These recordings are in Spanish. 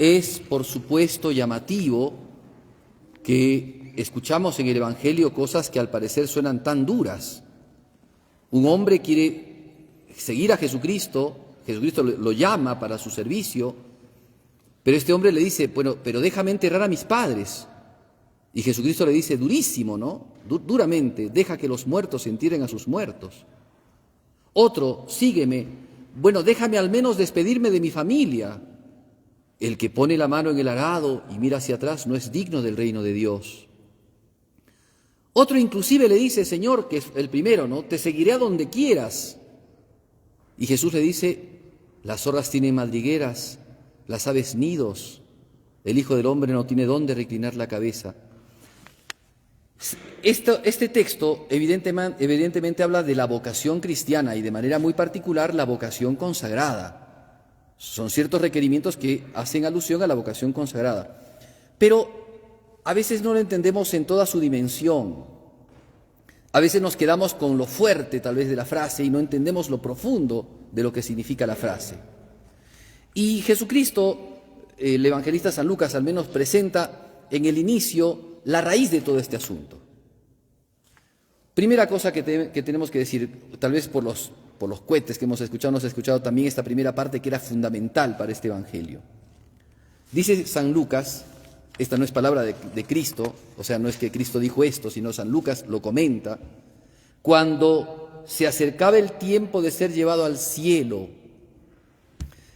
Es, por supuesto, llamativo que escuchamos en el Evangelio cosas que al parecer suenan tan duras. Un hombre quiere seguir a Jesucristo, Jesucristo lo llama para su servicio, pero este hombre le dice, bueno, pero déjame enterrar a mis padres. Y Jesucristo le dice, durísimo, ¿no? Duramente, deja que los muertos entierren a sus muertos. Otro, sígueme, bueno, déjame al menos despedirme de mi familia. El que pone la mano en el arado y mira hacia atrás no es digno del reino de Dios. Otro inclusive le dice, Señor, que es el primero, ¿no? Te seguiré a donde quieras. Y Jesús le dice, las zorras tienen madrigueras, las aves nidos, el Hijo del Hombre no tiene dónde reclinar la cabeza. Este texto evidentemente habla de la vocación cristiana y de manera muy particular la vocación consagrada. Son ciertos requerimientos que hacen alusión a la vocación consagrada. Pero a veces no lo entendemos en toda su dimensión. A veces nos quedamos con lo fuerte tal vez de la frase y no entendemos lo profundo de lo que significa la frase. Y Jesucristo, el evangelista San Lucas al menos presenta en el inicio la raíz de todo este asunto. Primera cosa que tenemos que decir, tal vez por los cohetes que hemos escuchado también esta primera parte que era fundamental para este evangelio. Dice San Lucas, esta no es palabra de Cristo, o sea, no es que Cristo dijo esto, sino San Lucas lo comenta, cuando se acercaba el tiempo de ser llevado al cielo.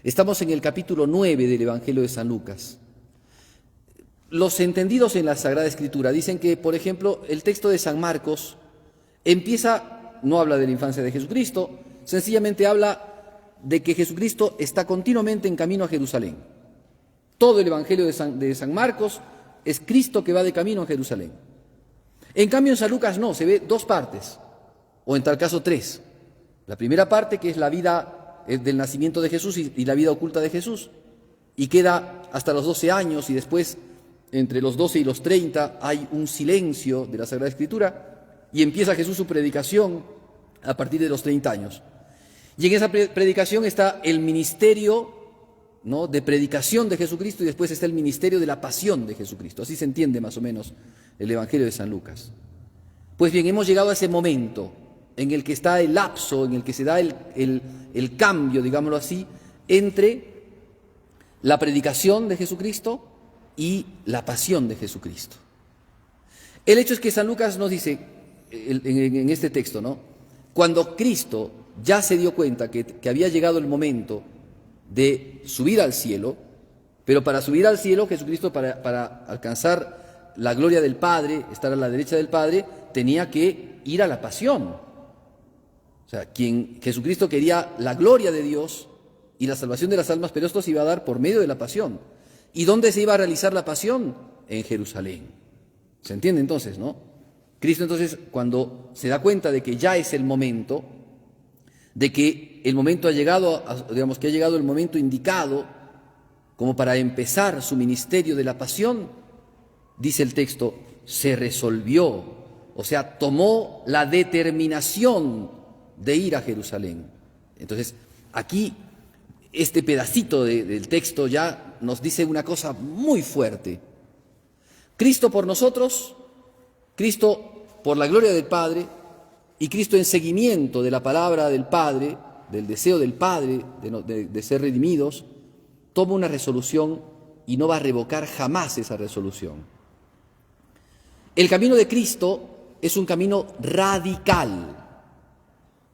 Estamos en el capítulo 9 del Evangelio de San Lucas. Los entendidos en la Sagrada Escritura dicen que, por ejemplo, el texto de San Marcos no habla de la infancia de Jesucristo, sencillamente habla de que Jesucristo está continuamente en camino a Jerusalén. Todo el Evangelio de San Marcos es Cristo que va de camino a Jerusalén. En cambio en San Lucas no, se ve dos partes, o en tal caso tres. La primera parte que es la vida del nacimiento de Jesús y la vida oculta de Jesús, y queda hasta los 12 años y después entre los 12 y los 30 hay un silencio de la Sagrada Escritura y empieza Jesús su predicación a partir de los 30 años. Y en esa predicación está el ministerio, ¿no?, de predicación de Jesucristo y después está el ministerio de la pasión de Jesucristo. Así se entiende más o menos el Evangelio de San Lucas. Pues bien, hemos llegado a ese momento en el que está el lapso, en el que se da el cambio, digámoslo así, entre la predicación de Jesucristo y la pasión de Jesucristo. El hecho es que San Lucas nos dice en este texto, ¿no?, cuando Cristo ya se dio cuenta que había llegado el momento de subir al cielo, pero para subir al cielo, Jesucristo para alcanzar la gloria del Padre, estar a la derecha del Padre, tenía que ir a la pasión. O sea, Jesucristo quería la gloria de Dios y la salvación de las almas, pero esto se iba a dar por medio de la pasión. ¿Y dónde se iba a realizar la pasión? En Jerusalén. ¿Se entiende entonces, no? Cristo entonces, cuando se da cuenta de que ya es el momento, de que el momento ha llegado, digamos que ha llegado el momento indicado como para empezar su ministerio de la pasión, dice el texto, se resolvió, o sea, tomó la determinación de ir a Jerusalén. Entonces, aquí este pedacito del texto ya nos dice una cosa muy fuerte. Cristo por nosotros, Cristo por la gloria del Padre y Cristo en seguimiento de la palabra del Padre, del deseo del Padre de ser redimidos, toma una resolución y no va a revocar jamás esa resolución. El camino de Cristo es un camino radical,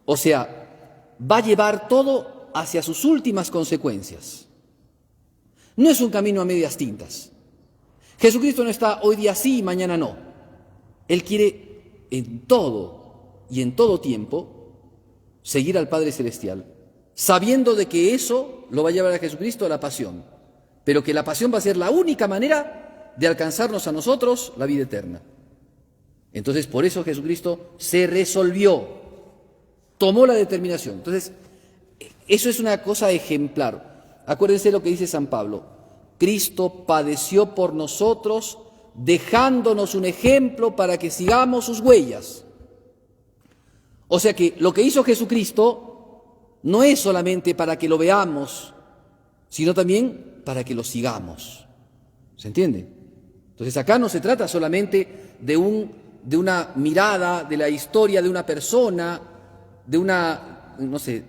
o sea, va a llevar todo hacia sus últimas consecuencias. No es un camino a medias tintas. Jesucristo no está hoy día sí y mañana no. Él quiere en todo y en todo tiempo seguir al Padre Celestial, sabiendo de que eso lo va a llevar a Jesucristo a la pasión, pero que la pasión va a ser la única manera de alcanzarnos a nosotros la vida eterna. Entonces, por eso Jesucristo se resolvió, tomó la determinación. Entonces, eso es una cosa ejemplar. Acuérdense lo que dice San Pablo: Cristo padeció por nosotros, dejándonos un ejemplo para que sigamos sus huellas. O sea que lo que hizo Jesucristo no es solamente para que lo veamos, sino también para que lo sigamos. ¿Se entiende? Entonces acá no se trata solamente de una mirada de la historia de una persona, de una, no sé,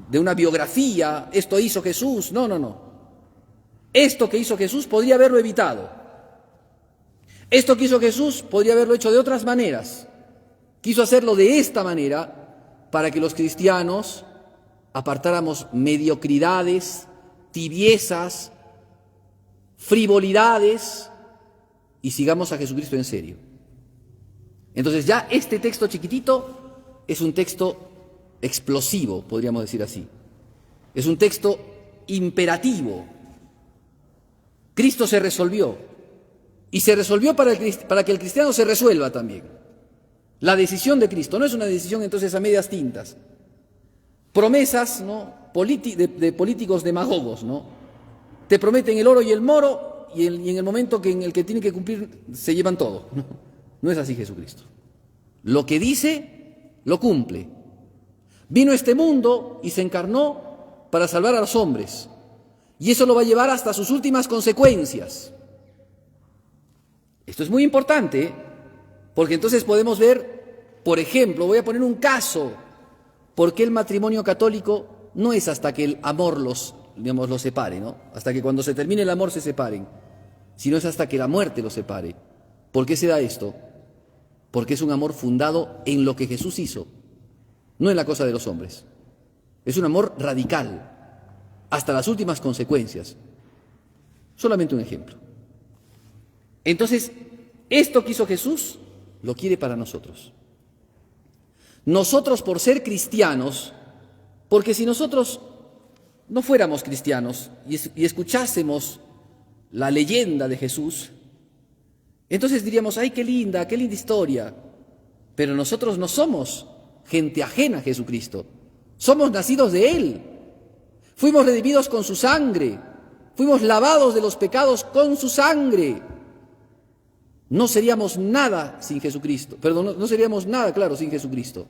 de una biografía, esto hizo Jesús. No, no, no. Esto que hizo Jesús podría haberlo evitado. Esto que hizo Jesús podría haberlo hecho de otras maneras. Quiso hacerlo de esta manera para que los cristianos apartáramos mediocridades, tibiezas, frivolidades y sigamos a Jesucristo en serio. Entonces ya este texto chiquitito es un texto explosivo, podríamos decir así. Es un texto imperativo. Cristo se resolvió y se resolvió para que el cristiano se resuelva también. La decisión de Cristo no es una decisión entonces a medias tintas. Promesas, ¿no?, de políticos demagogos, ¿no? Te prometen el oro y el moro y en el momento en el que tienen que cumplir se llevan todo. No es así Jesucristo. Lo que dice, lo cumple. Vino a este mundo y se encarnó para salvar a los hombres. Y eso lo va a llevar hasta sus últimas consecuencias. Esto es muy importante, porque entonces podemos ver, por ejemplo, voy a poner un caso, por qué el matrimonio católico no es hasta que el amor los separe, ¿no? Hasta que cuando se termine el amor se separen, sino es hasta que la muerte los separe. ¿Por qué se da esto? Porque es un amor fundado en lo que Jesús hizo, no en la cosa de los hombres. Es un amor radical, hasta las últimas consecuencias. Solamente un ejemplo. Entonces, esto que hizo Jesús, lo quiere para nosotros. Nosotros por ser cristianos, porque si nosotros no fuéramos cristianos y escuchásemos la leyenda de Jesús, entonces diríamos, ¡ay, qué linda historia! Pero nosotros no somos gente ajena a Jesucristo. Somos nacidos de Él. Fuimos redimidos con su sangre. Fuimos lavados de los pecados con su sangre. No seríamos nada sin Jesucristo. Perdón, no seríamos nada, claro, sin Jesucristo.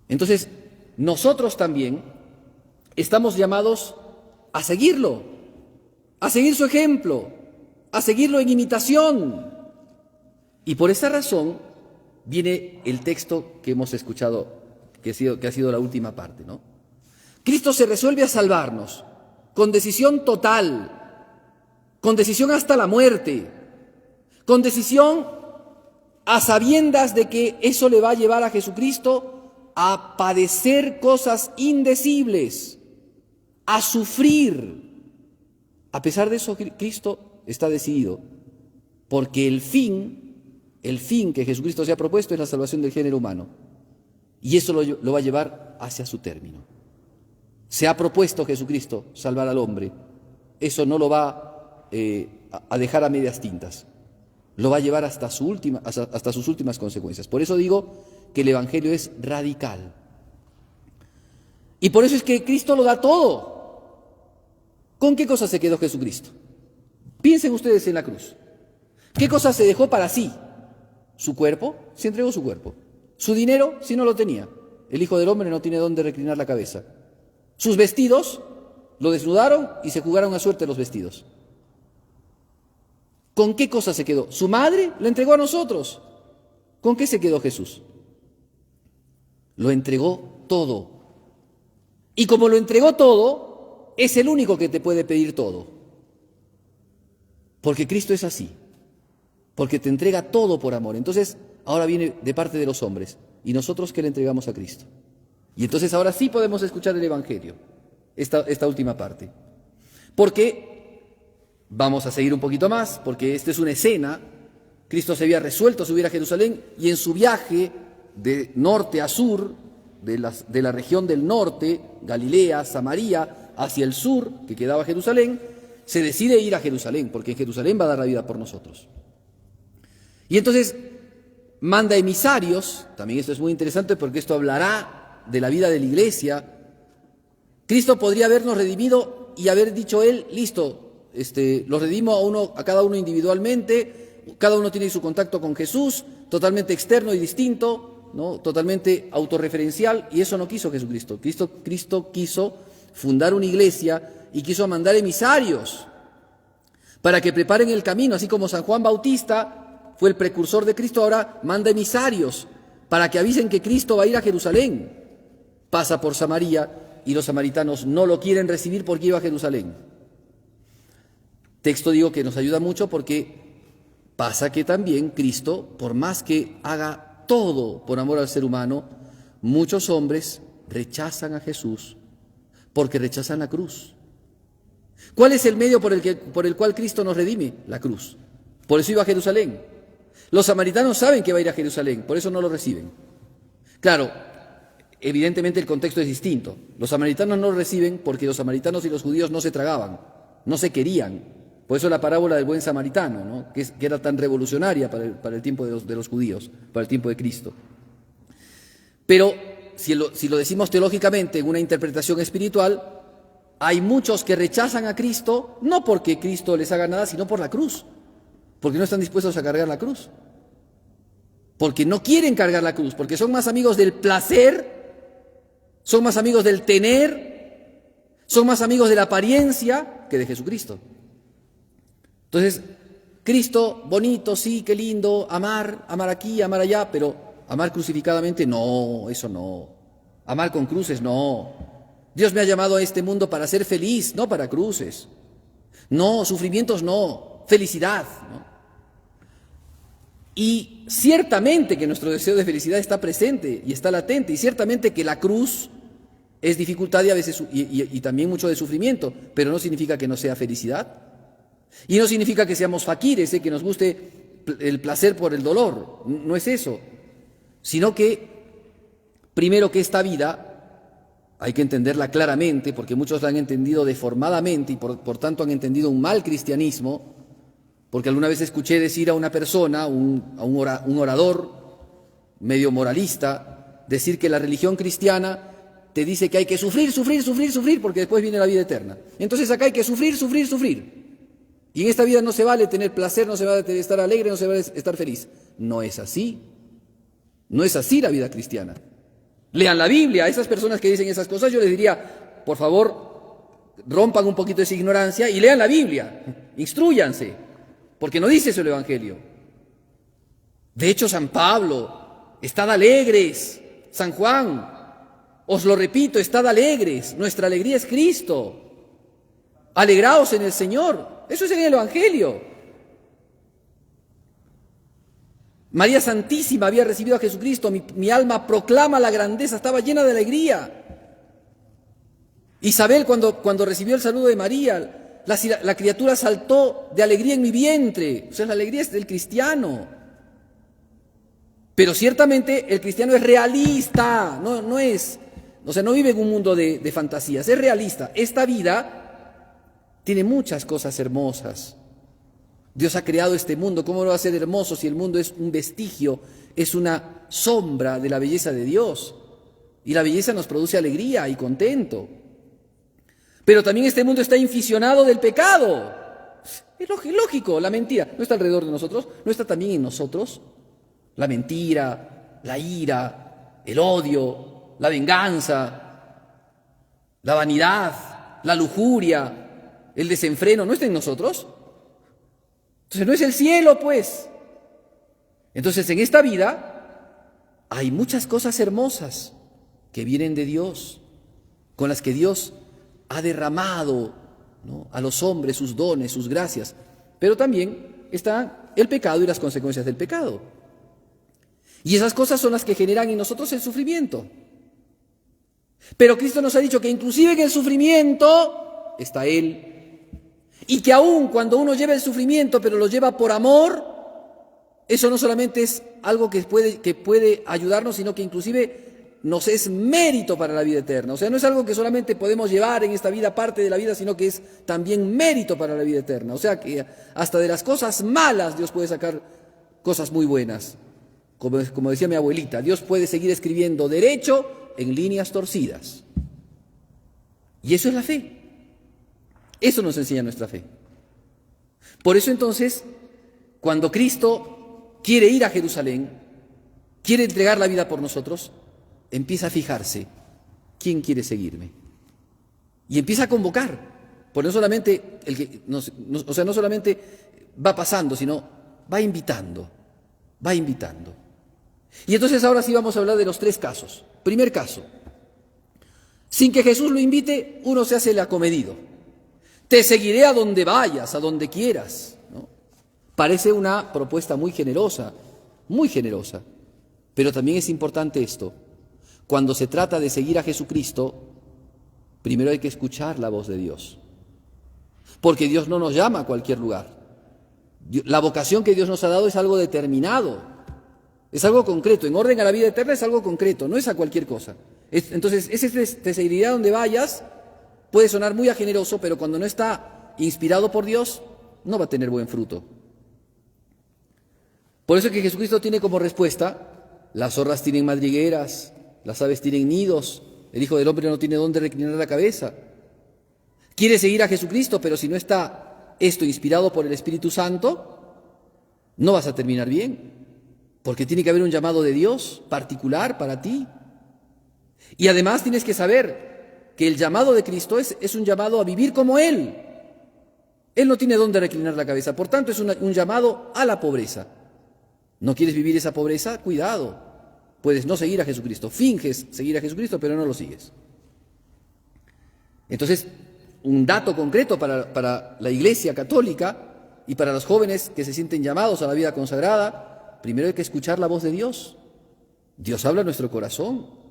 Entonces, nosotros también estamos llamados a seguirlo, a seguir su ejemplo, a seguirlo en imitación. Y por esa razón viene el texto que hemos escuchado, que ha sido la última parte, ¿no? Cristo se resuelve a salvarnos con decisión total, con decisión hasta la muerte, con decisión a sabiendas de que eso le va a llevar a Jesucristo a padecer cosas indecibles, a sufrir. A pesar de eso, Cristo está decidido, porque el fin que Jesucristo se ha propuesto es la salvación del género humano, y eso lo va a llevar hacia su término. Se ha propuesto Jesucristo salvar al hombre, eso no lo va a dejar a medias tintas, lo va a llevar hasta sus últimas consecuencias. Por eso digo que el Evangelio es radical. Y por eso es que Cristo lo da todo. ¿Con qué cosa se quedó Jesucristo? Piensen ustedes en la cruz. ¿Qué cosa se dejó para sí? Su cuerpo, se entregó su cuerpo. Su dinero, si no lo tenía. El Hijo del Hombre no tiene dónde reclinar la cabeza. Sus vestidos, lo desnudaron y se jugaron a suerte los vestidos. ¿Con qué cosa se quedó? Su madre la entregó a nosotros. ¿Con qué se quedó Jesús? Lo entregó todo. Y como lo entregó todo, es el único que te puede pedir todo. Porque Cristo es así. Porque te entrega todo por amor. Entonces, ahora viene de parte de los hombres. ¿Y nosotros qué le entregamos a Cristo? Y entonces ahora sí podemos escuchar el Evangelio, esta última parte. Porque vamos a seguir un poquito más, porque esta es una escena. Cristo se había resuelto a subir a Jerusalén y en su viaje de norte a sur, de la región del norte, Galilea, Samaria, hacia el sur, que quedaba Jerusalén, se decide ir a Jerusalén, porque en Jerusalén va a dar la vida por nosotros. Y entonces manda emisarios, también esto es muy interesante porque esto hablará de la vida de la iglesia. Cristo podría habernos redimido y haber dicho él, listo, los redimo a cada uno individualmente, cada uno tiene su contacto con Jesús, totalmente externo y distinto, ¿no? Totalmente autorreferencial, y eso no quiso Jesucristo. Cristo quiso fundar una iglesia y quiso mandar emisarios para que preparen el camino, así como San Juan Bautista fue el precursor de Cristo, ahora manda emisarios para que avisen que Cristo va a ir a Jerusalén. Pasa por Samaria y los samaritanos no lo quieren recibir porque iba a Jerusalén. Texto digo que nos ayuda mucho porque pasa que también Cristo, por más que haga todo por amor al ser humano, muchos hombres rechazan a Jesús porque rechazan la cruz. ¿Cuál es el medio por el cual Cristo nos redime? La cruz. Por eso iba a Jerusalén. Los samaritanos saben que va a ir a Jerusalén, por eso no lo reciben. Claro, evidentemente el contexto es distinto. Los samaritanos no lo reciben porque los samaritanos y los judíos no se tragaban, no se querían. Por eso la parábola del buen samaritano, ¿no? que era tan revolucionaria para el tiempo de los judíos, para el tiempo de Cristo. Pero si lo decimos teológicamente en una interpretación espiritual, hay muchos que rechazan a Cristo, no porque Cristo les haga nada, sino por la cruz, porque no están dispuestos a cargar la cruz, porque no quieren cargar la cruz, porque son más amigos del placer, son más amigos del tener, son más amigos de la apariencia que de Jesucristo. Entonces, Cristo, bonito, sí, qué lindo, amar aquí, amar allá, pero amar crucificadamente, no, eso no. Amar con cruces, no. Dios me ha llamado a este mundo para ser feliz, no para cruces. No, sufrimientos no, felicidad, ¿no? Y ciertamente que nuestro deseo de felicidad está presente y está latente, y ciertamente que la cruz es dificultad y a veces y también mucho de sufrimiento, pero no significa que no sea felicidad. Y no significa que seamos faquires, que nos guste el placer por el dolor, no es eso, sino que primero que esta vida hay que entenderla claramente, porque muchos la han entendido deformadamente y por tanto han entendido un mal cristianismo, porque alguna vez escuché decir a una persona, un orador medio moralista, decir que la religión cristiana te dice que hay que sufrir, porque después viene la vida eterna. Entonces acá hay que sufrir. Y en esta vida no se vale tener placer, no se vale estar alegre, no se vale estar feliz. No es así. No es así la vida cristiana. Lean la Biblia. A esas personas que dicen esas cosas yo les diría, por favor, rompan un poquito esa ignorancia y lean la Biblia. Instrúyanse, porque no dice eso el Evangelio. De hecho, San Pablo, estad alegres. San Juan, os lo repito, estad alegres. Nuestra alegría es Cristo. Alegraos en el Señor. Eso es en el Evangelio. María Santísima había recibido a Jesucristo. Mi alma proclama la grandeza, estaba llena de alegría. Isabel, cuando recibió el saludo de María, la criatura saltó de alegría en mi vientre. O sea, la alegría es del cristiano. Pero ciertamente el cristiano es realista, no vive en un mundo de fantasías, es realista. Esta vida tiene muchas cosas hermosas. Dios ha creado este mundo, ¿cómo no va a ser hermoso si el mundo es un vestigio, es una sombra de la belleza de Dios? Y la belleza nos produce alegría y contento. Pero también este mundo está inficionado del pecado. Es lógico, la mentira no está alrededor de nosotros, no está también en nosotros. La mentira, la ira, el odio, la venganza, la vanidad, la lujuria, el desenfreno, ¿no está en nosotros? Entonces no es el cielo, pues. Entonces en esta vida hay muchas cosas hermosas que vienen de Dios, con las que Dios ha derramado, ¿no?, a los hombres sus dones, sus gracias. Pero también está el pecado y las consecuencias del pecado. Y esas cosas son las que generan en nosotros el sufrimiento. Pero Cristo nos ha dicho que inclusive en el sufrimiento está Él. Y que aún cuando uno lleva el sufrimiento, pero lo lleva por amor, eso no solamente es algo que puede ayudarnos, sino que inclusive nos es mérito para la vida eterna. O sea, no es algo que solamente podemos llevar en esta vida, parte de la vida, sino que es también mérito para la vida eterna. O sea, que hasta de las cosas malas Dios puede sacar cosas muy buenas. Como decía mi abuelita, Dios puede seguir escribiendo derecho en líneas torcidas. Y eso es la fe. Eso nos enseña nuestra fe. Por eso entonces, cuando Cristo quiere ir a Jerusalén, quiere entregar la vida por nosotros, empieza a fijarse, ¿quién quiere seguirme? Y empieza a convocar. Porque no solamente no solamente va pasando, sino va invitando, va invitando. Y entonces ahora sí vamos a hablar de los tres casos. Primer caso, sin que Jesús lo invite, uno se hace el acomedido. Te seguiré a donde vayas, a donde quieras, ¿no? Parece una propuesta muy generosa, pero también es importante esto. Cuando se trata de seguir a Jesucristo, primero hay que escuchar la voz de Dios. Porque Dios no nos llama a cualquier lugar. La vocación que Dios nos ha dado es algo determinado, es algo concreto. En orden a la vida eterna es algo concreto, no es a cualquier cosa. Entonces, ese te seguirá donde vayas puede sonar muy a generoso, pero cuando no está inspirado por Dios, no va a tener buen fruto. Por eso es que Jesucristo tiene como respuesta: las zorras tienen madrigueras, las aves tienen nidos, el Hijo del Hombre no tiene dónde reclinar la cabeza. Quiere seguir a Jesucristo, pero si no está esto inspirado por el Espíritu Santo, no vas a terminar bien, porque tiene que haber un llamado de Dios particular para ti. Y además tienes que saber que el llamado de Cristo es un llamado a vivir como Él. Él no tiene dónde reclinar la cabeza, por tanto es un llamado a la pobreza. ¿No quieres vivir esa pobreza? Cuidado, puedes no seguir a Jesucristo, finges seguir a Jesucristo, pero no lo sigues. Entonces, un dato concreto para la Iglesia católica y para los jóvenes que se sienten llamados a la vida consagrada: primero hay que escuchar la voz de Dios. Dios habla a nuestro corazón.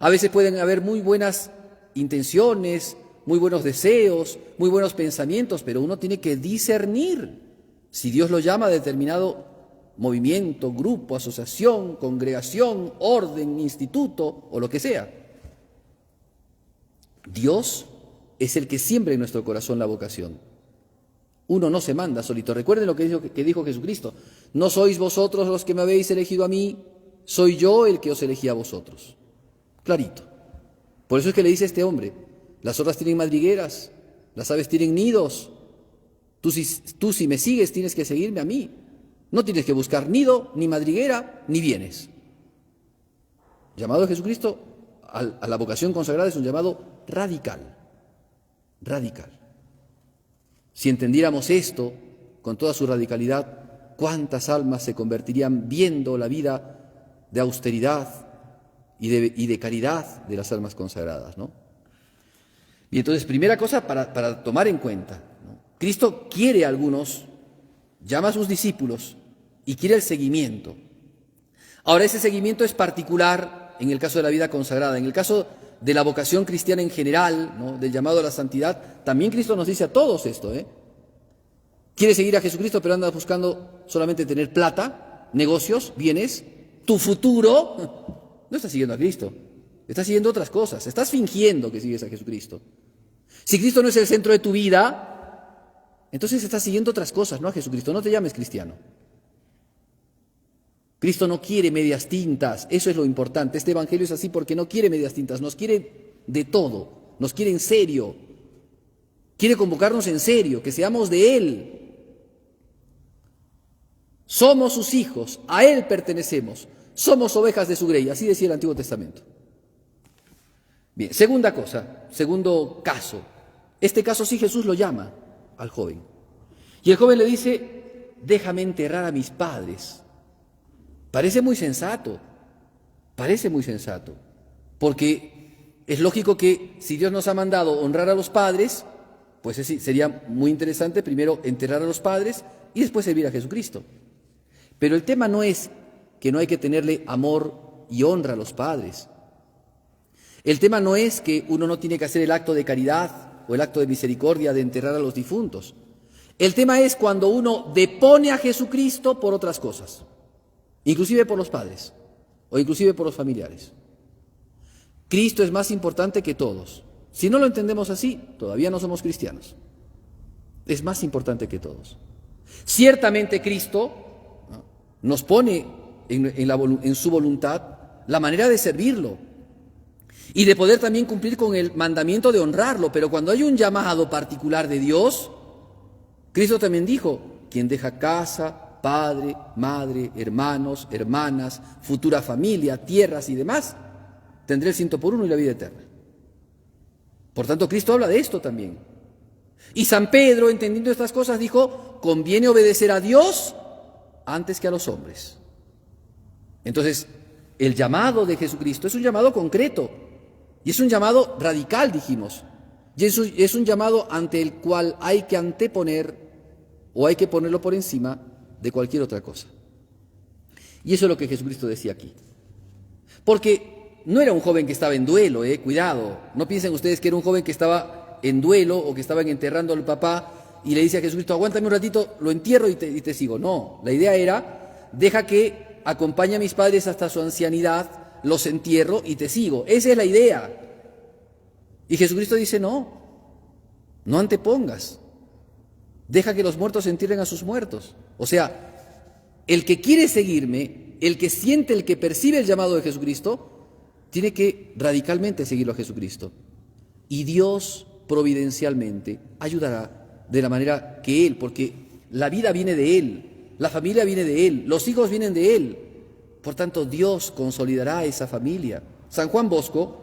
A veces pueden haber muy buenas intenciones, muy buenos deseos, muy buenos pensamientos, pero uno tiene que discernir si Dios lo llama a determinado movimiento, grupo, asociación, congregación, orden, instituto o lo que sea. Dios es el que siembra en nuestro corazón la vocación. Uno no se manda solito. Recuerden lo que dijo Jesucristo: no sois vosotros los que me habéis elegido a mí, soy yo el que os elegí a vosotros. Clarito. Por eso es que le dice a este hombre: las zorras tienen madrigueras, las aves tienen nidos. Tú si me sigues tienes que seguirme a mí. No tienes que buscar nido, ni madriguera, ni bienes. Llamado de Jesucristo a la vocación consagrada es un llamado radical. Radical. Si entendiéramos esto con toda su radicalidad, ¿cuántas almas se convertirían viendo la vida de austeridad y de caridad de las almas consagradas, ¿no? Y entonces, primera cosa para tomar en cuenta, ¿no? Cristo quiere a algunos, llama a sus discípulos y quiere el seguimiento. Ahora, ese seguimiento es particular en el caso de la vida consagrada. En el caso de la vocación cristiana en general, ¿no?, del llamado a la santidad, también Cristo nos dice a todos esto, Quieres seguir a Jesucristo, pero andas buscando solamente tener plata, negocios, bienes, tu futuro. No estás siguiendo a Cristo, estás siguiendo otras cosas, estás fingiendo que sigues a Jesucristo. Si Cristo no es el centro de tu vida, entonces estás siguiendo otras cosas, no a Jesucristo. No te llames cristiano. Cristo no quiere medias tintas, eso es lo importante. Este evangelio es así porque no quiere medias tintas, nos quiere de todo, nos quiere en serio, quiere convocarnos en serio, que seamos de Él. Somos sus hijos, a Él pertenecemos, somos ovejas de su grey, así decía el Antiguo Testamento. Bien, segunda cosa, segundo caso. Este caso sí Jesús lo llama al joven. Y el joven le dice: déjame enterrar a mis padres. Parece muy sensato, porque es lógico que si Dios nos ha mandado honrar a los padres, pues sería muy interesante primero enterrar a los padres y después servir a Jesucristo. Pero el tema no es que no hay que tenerle amor y honra a los padres. El tema no es que uno no tiene que hacer el acto de caridad o el acto de misericordia de enterrar a los difuntos. El tema es cuando uno depone a Jesucristo por otras cosas, inclusive por los padres o inclusive por los familiares. Cristo es más importante que todos. Si no lo entendemos así, todavía no somos cristianos. Es más importante que todos. Ciertamente Cristo nos pone en su voluntad la manera de servirlo y de poder también cumplir con el mandamiento de honrarlo, pero cuando hay un llamado particular de Dios, Cristo también dijo: quien deja casa, padre, madre, hermanos, hermanas, futura familia, tierras y demás, tendrá el 100 por 1 y la vida eterna. Por tanto, Cristo habla de esto también. Y San Pedro, entendiendo estas cosas, dijo, conviene obedecer a Dios antes que a los hombres. Entonces, el llamado de Jesucristo es un llamado concreto y es un llamado radical, dijimos. Y es un llamado ante el cual hay que anteponer o hay que ponerlo por encima de cualquier otra cosa. Y eso es lo que Jesucristo decía aquí. Porque no era un joven que estaba en duelo, cuidado. No piensen ustedes que era un joven que estaba en duelo o que estaban enterrando al papá y le dice a Jesucristo, aguántame un ratito, lo entierro y te sigo. No, la idea era, deja que acompañe a mis padres hasta su ancianidad, los entierro y te sigo. Esa es la idea. Y Jesucristo dice, no antepongas. Deja que los muertos entierren a sus muertos. O sea, el que quiere seguirme, el que siente, el que percibe el llamado de Jesucristo, tiene que radicalmente seguirlo a Jesucristo. Y Dios providencialmente ayudará de la manera que Él, porque la vida viene de Él, la familia viene de Él, los hijos vienen de Él. Por tanto, Dios consolidará esa familia. San Juan Bosco,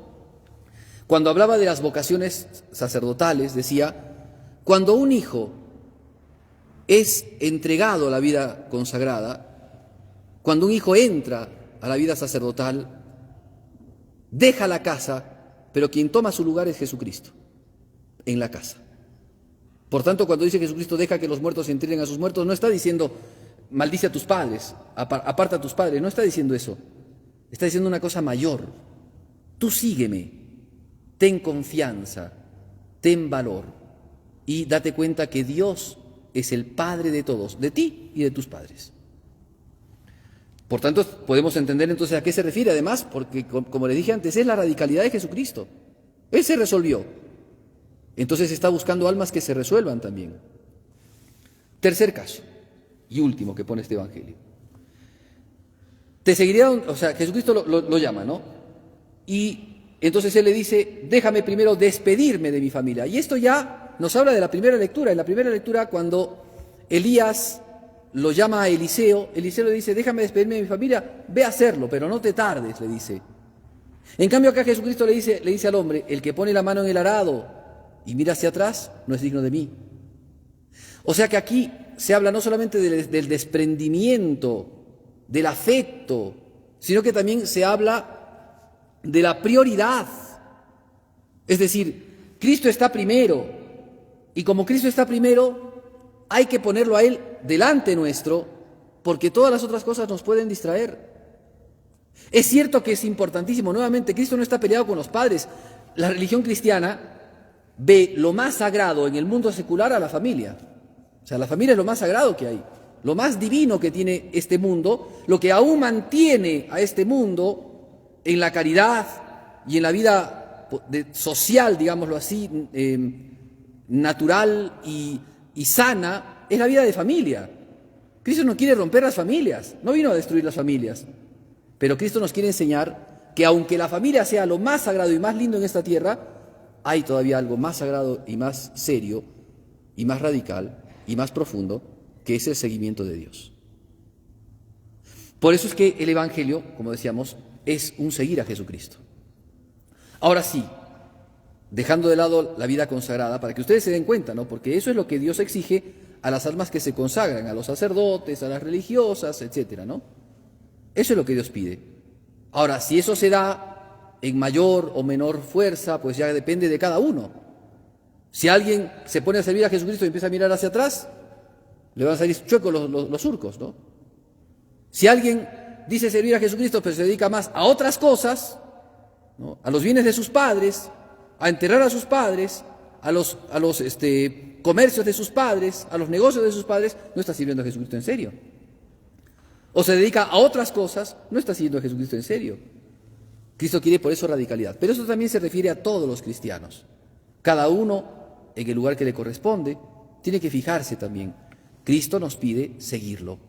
cuando hablaba de las vocaciones sacerdotales, decía, cuando un hijo es entregado a la vida consagrada, cuando un hijo entra a la vida sacerdotal, deja la casa, pero quien toma su lugar es Jesucristo, en la casa. Por tanto, cuando dice Jesucristo, deja que los muertos entierren a sus muertos, no está diciendo, maldice a tus padres, aparta a tus padres, no está diciendo eso. Está diciendo una cosa mayor. Tú sígueme, ten confianza, ten valor y date cuenta que Dios es el Padre de todos, de ti y de tus padres. Por tanto, podemos entender entonces a qué se refiere, además, porque, como le dije antes, es la radicalidad de Jesucristo. Él se resolvió. Entonces está buscando almas que se resuelvan también. Tercer caso, y último que pone este Evangelio. Te seguiré, o sea, Jesucristo lo llama, ¿no? Y entonces Él le dice, déjame primero despedirme de mi familia. Y esto ya nos habla de la primera lectura. En la primera lectura, cuando Elías lo llama a Eliseo, Eliseo le dice, déjame despedirme de mi familia, ve a hacerlo, pero no te tardes, le dice. En cambio acá Jesucristo le dice al hombre, el que pone la mano en el arado y mira hacia atrás, no es digno de mí. O sea que aquí se habla no solamente del desprendimiento, del afecto, sino que también se habla de la prioridad. Es decir, Cristo está primero, y como Cristo está primero, hay que ponerlo a Él delante nuestro, porque todas las otras cosas nos pueden distraer. Es cierto que es importantísimo, nuevamente, Cristo no está peleado con los padres. La religión cristiana ve lo más sagrado en el mundo secular a la familia. O sea, la familia es lo más sagrado que hay, lo más divino que tiene este mundo, lo que aún mantiene a este mundo en la caridad y en la vida social, digámoslo así, natural y sana, es la vida de familia. Cristo no quiere romper las familias, no vino a destruir las familias, pero Cristo nos quiere enseñar que aunque la familia sea lo más sagrado y más lindo en esta tierra, hay todavía algo más sagrado y más serio y más radical y más profundo, que es el seguimiento de Dios. Por eso es que el Evangelio, como decíamos, es un seguir a Jesucristo. Ahora sí, dejando de lado la vida consagrada, para que ustedes se den cuenta, ¿no? Porque eso es lo que Dios exige a las almas que se consagran, a los sacerdotes, a las religiosas, etcétera, ¿no? Eso es lo que Dios pide. Ahora, si eso se da en mayor o menor fuerza, pues ya depende de cada uno. Si alguien se pone a servir a Jesucristo y empieza a mirar hacia atrás, le van a salir chuecos los surcos, ¿no? Si alguien dice servir a Jesucristo, pero se dedica más a otras cosas, ¿no? A los bienes de sus padres, a enterrar a sus padres, a los comercios de sus padres, a los negocios de sus padres, no está sirviendo a Jesucristo en serio. O se dedica a otras cosas, no está sirviendo a Jesucristo en serio. Cristo quiere por eso radicalidad. Pero eso también se refiere a todos los cristianos. Cada uno, en el lugar que le corresponde, tiene que fijarse también. Cristo nos pide seguirlo.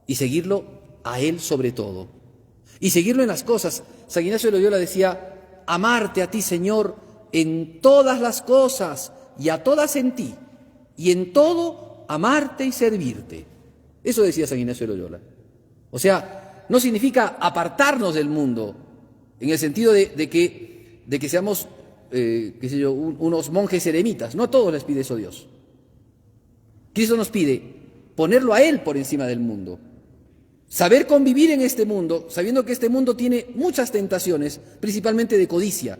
Y seguirlo a Él sobre todo. Y seguirlo en las cosas. San Ignacio de Loyola decía, amarte a ti, Señor, en todas las cosas y a todas en ti. Y en todo, amarte y servirte. Eso decía San Ignacio de Loyola. O sea, no significa apartarnos del mundo, en el sentido de que seamos unos monjes eremitas. No a todos les pide eso Dios. Cristo nos pide ponerlo a Él por encima del mundo. Saber convivir en este mundo, sabiendo que este mundo tiene muchas tentaciones, principalmente de codicia.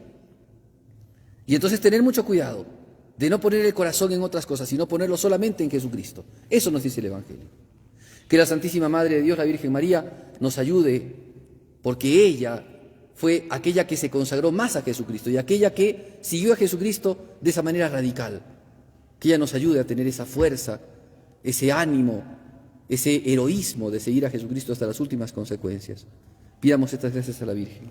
Y entonces tener mucho cuidado de no poner el corazón en otras cosas, sino ponerlo solamente en Jesucristo. Eso nos dice el Evangelio. Que la Santísima Madre de Dios, la Virgen María, nos ayude, porque ella fue aquella que se consagró más a Jesucristo y aquella que siguió a Jesucristo de esa manera radical. Que ella nos ayude a tener esa fuerza, ese ánimo, ese heroísmo de seguir a Jesucristo hasta las últimas consecuencias. Pidamos estas gracias a la Virgen.